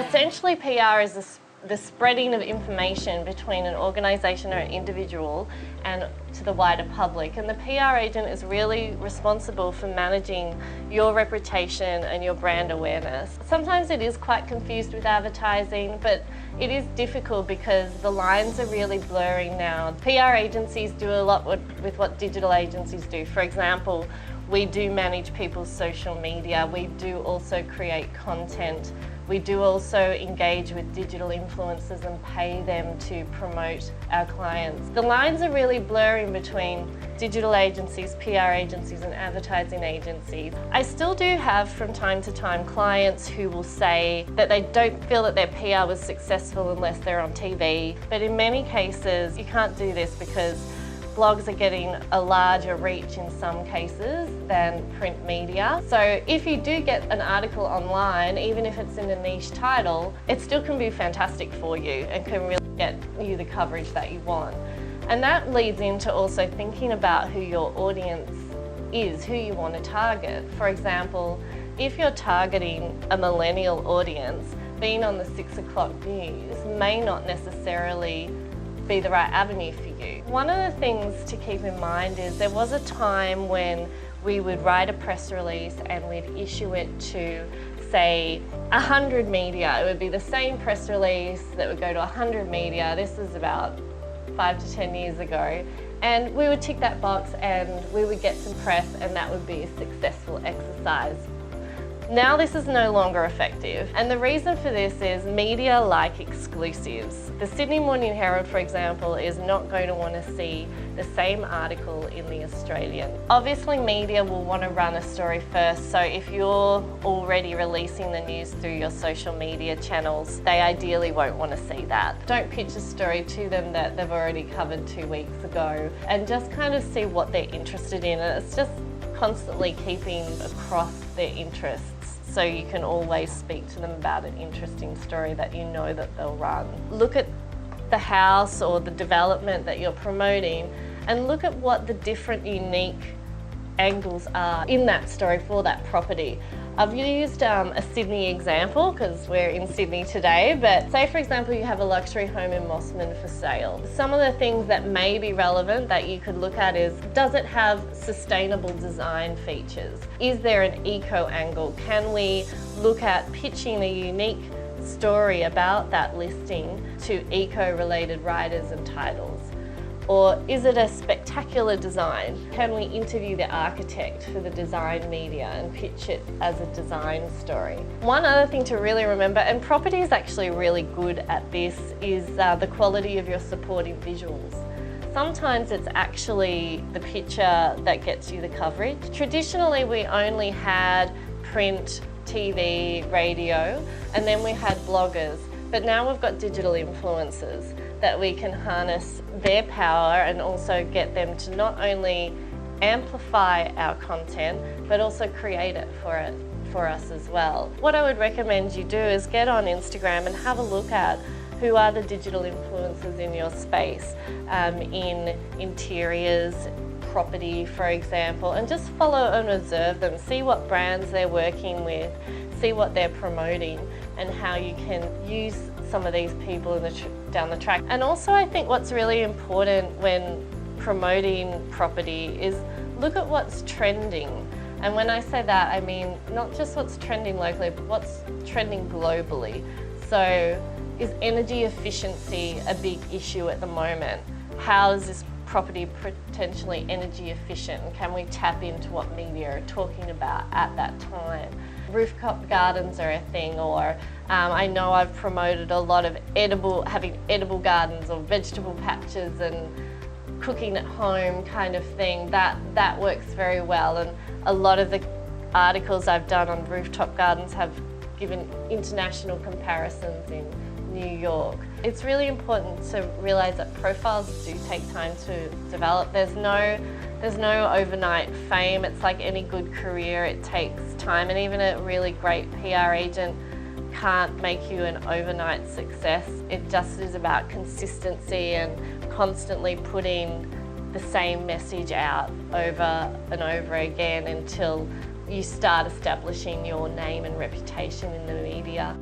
Essentially, PR is the spreading of information between an organisation or an individual and to the wider public. And the PR agent is really responsible for managing your reputation and your brand awareness. Sometimes it is quite confused with advertising, but it is difficult because the lines are really blurring now. PR agencies do a lot with what digital agencies do. For example, we do manage people's social media. We do also create content. We do also engage with digital influencers and pay them to promote our clients. The lines are really blurring between digital agencies, PR agencies and advertising agencies. I still do have from time to time clients who will say that they don't feel that their PR was successful unless they're on TV. But in many cases, you can't do this because blogs are getting a larger reach in some cases than print media. So if you do get an article online, even if it's in a niche title, it still can be fantastic for you and can really get you the coverage that you want. And that leads into also thinking about who your audience is, who you want to target. For example, if you're targeting a millennial audience, being on the 6 o'clock news may not necessarily be the right avenue for you. One of the things to keep in mind is there was a time when we would write a press release and we'd issue it to, say, 100 media. It would be the same press release that would go to 100 media. This was about 5 to 10 years ago. And we would tick that box and we would get some press and that would be a successful exercise. Now this is no longer effective, and the reason for this is media like exclusives. The Sydney Morning Herald, for example, is not going to want to see the same article in the Australian. Obviously media will want to run a story first, so if you're already releasing the news through your social media channels, they ideally won't want to see that. Don't pitch a story to them that they've already covered 2 weeks ago, and just kind of see what they're interested in. And it's just constantly keeping across their interests, so you can always speak to them about an interesting story that you know that they'll run. Look at the house or the development that you're promoting and look at what the different unique angles are in that story for that property. I've used a Sydney example because we're in Sydney today, but say for example you have a luxury home in Mossman for sale. Some of the things that may be relevant that you could look at is, does it have sustainable design features? Is there an eco angle? Can we look at pitching a unique story about that listing to eco-related writers and titles? Or is it a spectacular design? Can we interview the architect for the design media and pitch it as a design story? One other thing to really remember, and property is actually really good at this, is the quality of your supporting visuals. Sometimes it's actually the picture that gets you the coverage. Traditionally, we only had print, TV, radio, and then we had bloggers. But now we've got digital influencers that we can harness their power and also get them to not only amplify our content, but also create it for us as well. What I would recommend you do is get on Instagram and have a look at who are the digital influencers in your space, in interiors, property, for example, and just follow and observe them. See what brands they're working with, see what they're promoting, and how you can use some of these people down the track. And also I think what's really important when promoting property is look at what's trending. And when I say that, I mean not just what's trending locally, but what's trending globally. So is energy efficiency a big issue at the moment? How is this property potentially energy efficient, and can we tap into what media are talking about at that time? Rooftop gardens are a thing, or I know I've promoted a lot of having edible gardens or vegetable patches and cooking at home kind of thing. That works very well, and a lot of the articles I've done on rooftop gardens have given international comparisons in New York. It's really important to realise that profiles do take time to develop. There's no overnight fame. It's like any good career, it takes time, and even a really great PR agent can't make you an overnight success. It just is about consistency and constantly putting the same message out over and over again until you start establishing your name and reputation in the media.